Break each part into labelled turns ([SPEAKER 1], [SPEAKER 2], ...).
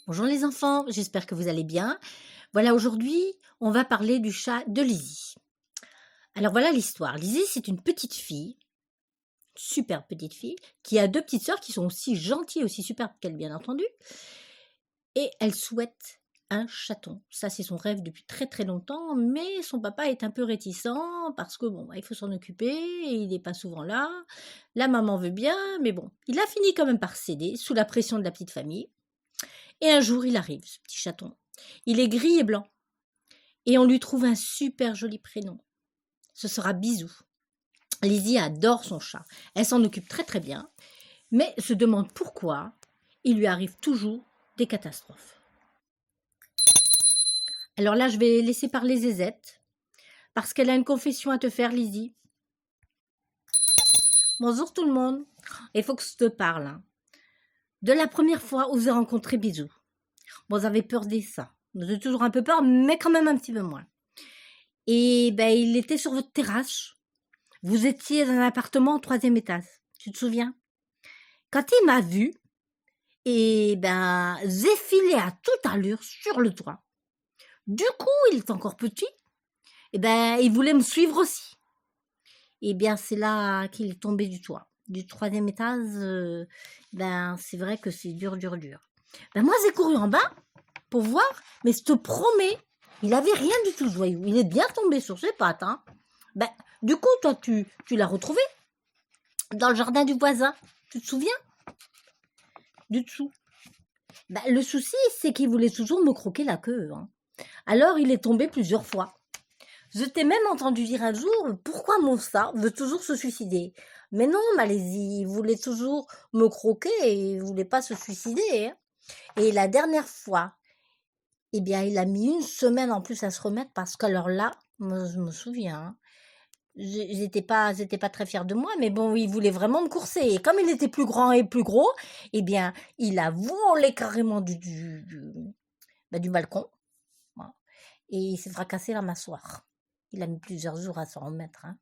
[SPEAKER 1] Bonjour les enfants, j'espère que vous allez bien. Voilà, aujourd'hui, on va parler du chat de Lizzie. Alors voilà l'histoire. Lizzie, c'est une petite fille, super petite fille, qui a deux petites sœurs qui sont aussi gentilles, aussi superbes qu'elle, bien entendu. Et elle souhaite un chaton. Ça, c'est son rêve depuis très très longtemps, mais son papa est un peu réticent parce que bon, il faut s'en occuper, et il n'est pas souvent là. La maman veut bien, mais bon, il a fini quand même par céder sous la pression de la petite famille. Et un jour, il arrive, ce petit chaton. Il est gris et blanc. Et on lui trouve un super joli prénom. Ce sera Bisou. Lizzie adore son chat. Elle s'en occupe très très bien, mais se demande pourquoi il lui arrive toujours des catastrophes. Alors là, je vais laisser parler Zézette, parce qu'elle a une confession à te faire, Lizzie. Bonjour tout le monde. Il faut que je te parle. De la première fois où vous avez rencontré Bisou. Bon, vous avez peur des ça. Vous avez toujours un peu peur, mais quand même un petit peu moins. Et ben, il était sur votre terrasse. Vous étiez dans un appartement au 3e étage. Tu te souviens? Quand il m'a vu, et ben, j'ai filé à toute allure sur le toit. Du coup, il est encore petit. Et ben, il voulait me suivre aussi. Et bien, c'est là qu'il est tombé du toit. Du 3e étage, ben, c'est vrai que c'est dur, dur, dur. Ben, moi, j'ai couru en bas pour voir, mais je te promets, il avait rien du tout, ce voyou. Il est bien tombé sur ses pattes, hein. Ben, du coup, toi, tu l'as retrouvé dans le jardin du voisin. Tu te souviens? Du dessous. Ben, le souci, c'est qu'il voulait toujours me croquer la queue, hein. Alors, il est tombé plusieurs fois. Je t'ai même entendu dire un jour, pourquoi mon chat veut toujours se suicider? Mais non, Malaisie, il voulait toujours me croquer et il voulait pas se suicider, hein. Et la dernière fois, eh bien, il a mis une semaine en plus à se remettre parce qu'alors là, moi, je me souviens, hein, j'étais pas très fière de moi, mais bon, il voulait vraiment me courser. Et comme il était plus grand et plus gros, eh bien, il a volé carrément du balcon, hein, et il s'est fracassé la mâchoire. Il a mis plusieurs jours à s'en remettre, hein.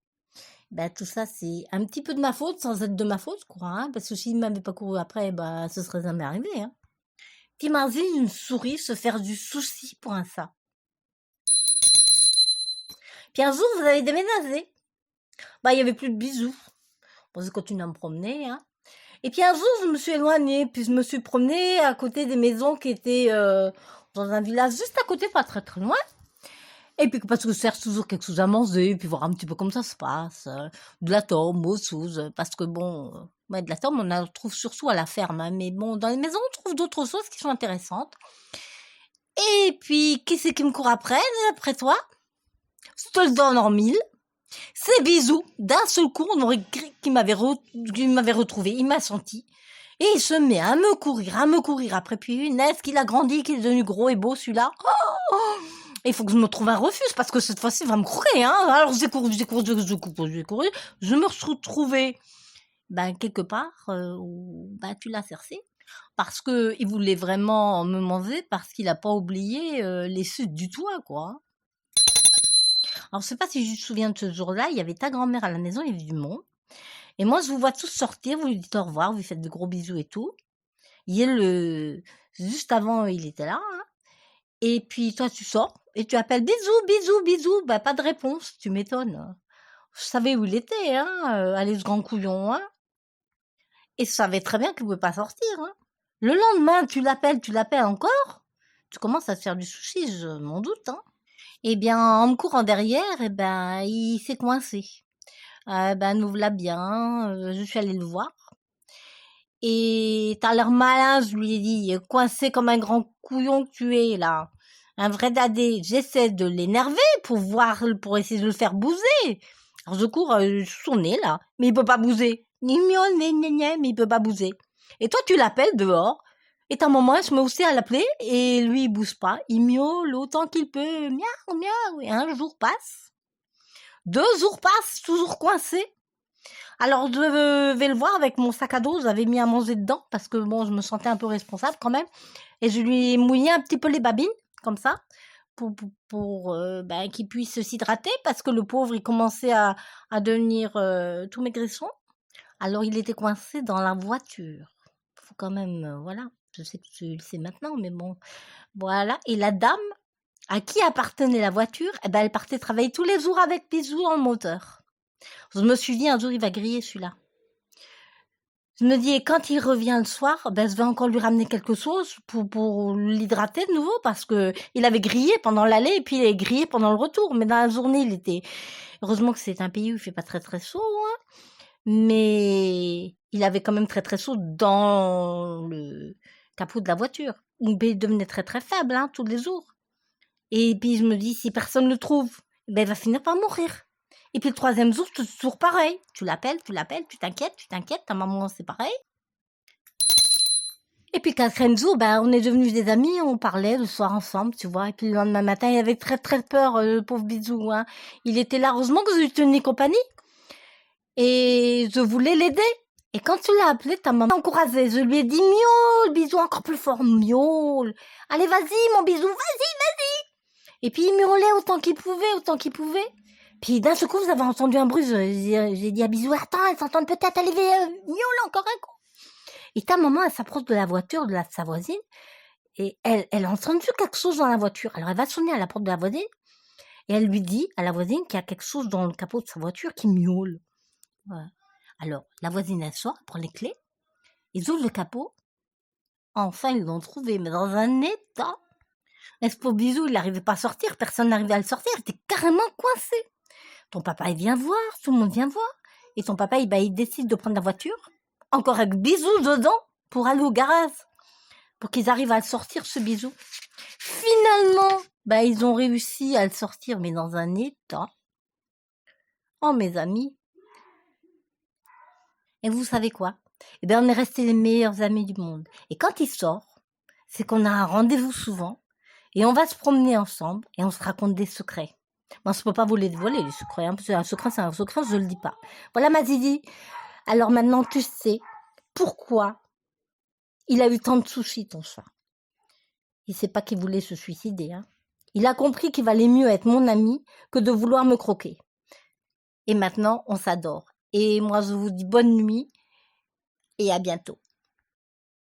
[SPEAKER 1] Ben, tout ça, c'est un petit peu de ma faute, sans être de ma faute, quoi, hein, parce que s'il ne m'avait pas couru après, bah, ce serait jamais arrivé, hein. T'imagines une souris se faire du souci pour un chat. Puis un jour, vous avez déménagé. Bah, il y avait plus de bisous. Bon, je continue à me promener, hein. Et puis un jour, je me suis éloignée, puis je me suis promenée à côté des maisons qui étaient dans un village juste à côté, pas très très loin. Et puis parce que je cherche toujours quelque chose à manger, puis voir un petit peu comment ça se passe, de la tome, autre chose, parce que bon, ouais, de la tome, on en trouve surtout à la ferme, hein, mais bon, dans les maisons, on trouve d'autres choses qui sont intéressantes. Et puis, qui c'est qui me court après toi? Je te le donne en mille. C'est Bisou, d'un seul coup, on aurait cru qu'il m'avait retrouvé, il m'a senti. Et il se met à me courir après. Puis, est-ce qu'il a grandi, qu'il est devenu gros et beau, celui-là? Oh, il faut que je me trouve un refuge, parce que cette fois-ci, il va me courir, hein. Alors, j'ai couru, je me suis retrouvée, ben, quelque part, où, ben, tu l'as cercé. Parce que il voulait vraiment me manger, parce qu'il a pas oublié, les suites du toit, quoi. Alors, je sais pas si je me souviens de ce jour-là, il y avait ta grand-mère à la maison, il y avait du monde. Et moi, je vous vois tous sortir, vous lui dites au revoir, vous lui faites de gros bisous et tout. Juste avant, il était là, hein. Et puis, toi, tu sors et tu appelles bisous, bisous, bisous. Bah, pas de réponse, tu m'étonnes. Je savais où il était, hein, allez, ce grand couillon, hein. Et je savais très bien qu'il pouvait pas sortir, hein. Le lendemain, tu l'appelles encore. Tu commences à te faire du souci, je m'en doute, hein. Eh bien, en me courant derrière, eh ben, il s'est coincé. Ben, nous voilà bien, je suis allée le voir. Et t'as l'air malin, je lui ai dit, coincé comme un grand couillon que tu es, là. Un vrai dadé. J'essaie de l'énerver pour essayer de le faire bouger. Alors je cours sous son nez, là, mais il peut pas bouger. Ni miaule, ni gna gna, mais il peut pas bouger. Et toi, tu l'appelles dehors. Et ta maman, je me aussi à l'appeler, et lui, il bouge pas. Il miaule autant qu'il peut. Miaou, miaou. Et un jour passe. 2 jours passent, toujours coincé. Alors, je vais le voir avec mon sac à dos. J'avais mis à manger dedans parce que bon, je me sentais un peu responsable quand même. Et je lui ai mouillé un petit peu les babines, comme ça, ben, qu'il puisse s'hydrater parce que le pauvre, il commençait à devenir tout maigrisson. Alors, il était coincé dans la voiture. Faut quand même, voilà. Je sais que tu le sais maintenant, mais bon, voilà. Et la dame à qui appartenait la voiture, eh ben, elle partait travailler tous les jours avec Bisou dans le moteur. Je me suis dit, un jour, il va griller celui-là. Je me dis, et quand il revient le soir, ben, je vais encore lui ramener quelque chose pour l'hydrater de nouveau, parce que il avait grillé pendant l'aller et puis il est grillé pendant le retour. Mais dans la journée, il était... Heureusement que c'est un pays où il fait pas très très chaud, hein, mais il avait quand même très très chaud dans le capot de la voiture. Il devenait très très faible, hein, tous les jours. Et puis je me dis, si personne ne le trouve, ben, il va finir par mourir. Et puis le troisième jour, c'est toujours pareil. Tu l'appelles, tu t'inquiètes, ta maman, c'est pareil. Et puis quatrième jour, ben, on est devenus des amis, on parlait le soir ensemble, tu vois. Et puis le lendemain matin, il avait très très peur, le pauvre Bisou, hein. Il était là, heureusement que je lui tenais compagnie. Et je voulais l'aider. Et quand tu l'as appelé, ta maman encourageait. Je lui ai dit, miaule, Bisou, encore plus fort, miaule. Allez, vas-y, mon Bisou, vas-y. Et puis il miaulait autant qu'il pouvait. Puis d'un seul coup, vous avez entendu un bruit. J'ai dit à Bisou, attends, elle s'entend peut-être, allez, miaule encore un coup. Et ta maman, elle s'approche de la voiture de sa voisine. Et elle a entendu quelque chose dans la voiture. Alors elle va sonner à la porte de la voisine. Et elle lui dit à la voisine qu'il y a quelque chose dans le capot de sa voiture qui miaule. Voilà. Alors, la voisine, elle sort, elle prend les clés. Ils ouvrent le capot. Enfin, ils l'ont trouvé, mais dans un état. Et ce pauvre Bisou, il n'arrivait pas à sortir. Personne n'arrivait à le sortir. Il était carrément coincé. Ton papa, il vient voir. Tout le monde vient voir. Et ton papa, il décide de prendre la voiture. Encore avec Bisou dedans. Pour aller au garage. Pour qu'ils arrivent à le sortir, ce Bisou. Finalement, ils ont réussi à le sortir, mais dans un état. Oh, mes amis. Et vous savez quoi? Eh bien, on est restés les meilleurs amis du monde. Et quand il sort, c'est qu'on a un rendez-vous souvent. Et on va se promener ensemble et on se raconte des secrets. Bon, je ne peux pas vous les dévoiler, les secrets. Hein, parce qu'un secret, c'est un secret, je ne le dis pas. Voilà ma Zizi. Alors maintenant, tu sais pourquoi il a eu tant de soucis, ton chat. Il ne sait pas qu'il voulait se suicider. Hein. Il a compris qu'il valait mieux être mon ami que de vouloir me croquer. Et maintenant, on s'adore. Et moi, je vous dis bonne nuit et à bientôt.